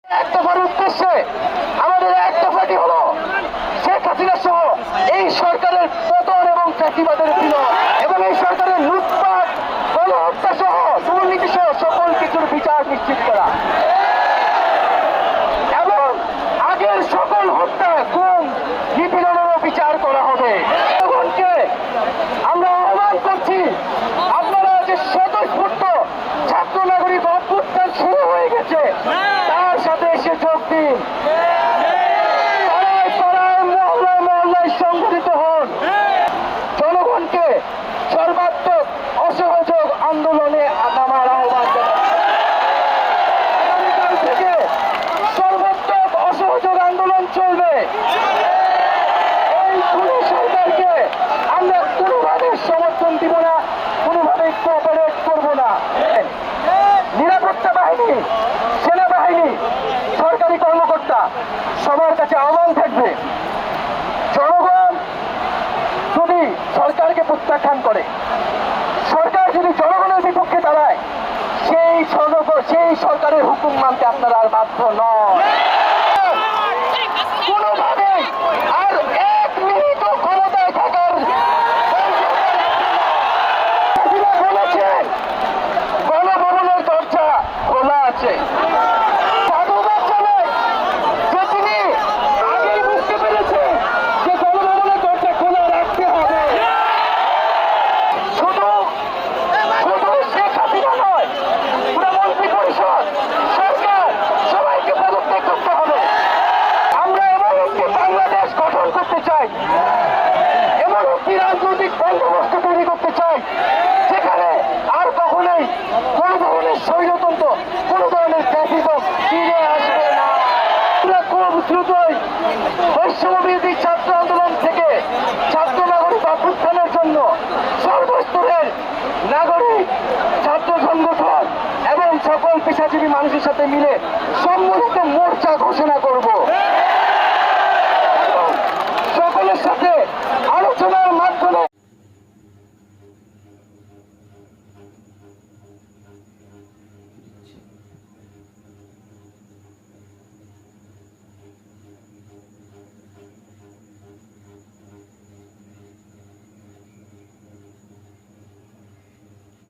এক দফার উদ্দেশ্যে আমাদের এক দফাটি হলো শেখ হাসিনা সহ এই সরকারের পতন এবং চাকরিবাদের বিলোপ এবং এই সরকারের লুটপাট গণহত্যা সহ দুর্নীতি সহ সকল কিছুর বিচার নিশ্চিত করা এবং আগের সকল হত্যা গুম নিপীড়নেরও বিচার করা হবে। জনগণকে আমরা আহ্বান করছি, আপনারা যে স্বতঃস্ফূর্ত ছাত্র নাগরিক অভ্যুত্থান শুরু হয়ে গেছে তার সাথে এসে যোগ দিন। পাড়ায় পাড়ায় মহল্লায় মহল্লায় সংগঠিত হন। জনগণকে সর্বাত্মক অসহযোগ আন্দোলনে নামার আহ্বান আগামীকাল থেকে সর্বাত্মক অসহযোগ আন্দোলন চলবে। এই খুনি সরকারকে আমরা কোনোভাবে সমর্থন দিব না, কোনোভাবে কোঅপারেট করব না। নিরাপত্তা বাহিনী, সেনাবাহিনী, সরকারি কর্মকর্তা সবার কাছে আহ্বান থাকবে, জনগণ যদি সরকারকে প্রত্যাখ্যান করে, সরকার যদি জনগণের বিপক্ষে দাঁড়ায়, সেই সরকারের হুকুম মানতে আপনারা আর বাধ্য নন। কোনোভাবে আর এক মিনিট ক্ষমতায় থাকার বলেছেন গণভবনের দরজা খোলা আছে। সাধুবাদ জানাই যে তিনি আগেই বুঝতে পেরেছেন যে গণভবনের দরজা খোলা রাখতে হবে। শুধু শেখ হাসিনা নয়, পুরো মন্ত্রী পরিষদ, সরকার সবাইকে পদত্যাগ করতে হবে। আমরা এমন একটি বাংলাদেশ গঠন করতে চাই, এমন একটি রাজনৈতিক বন্দোবস্ত তৈরি করতে চাই যেখানে আর কখনোই কোন ধরনের স্বৈরতন্ত্র, কোন ধরনের ফ্যাসিজম ফিরে আসবে না। আমরা খুব দ্রুতই বৈষম্যবিরোধী ছাত্র আন্দোলন থেকে ছাত্র নাগরিক অভ্যুত্থানের জন্য সর্বস্তরের নাগরিক, ছাত্র সংগঠন এবং সকল পেশাজীবী মানুষের সাথে মিলে সম্মিলিত মোর্চা ঘোষণা করব।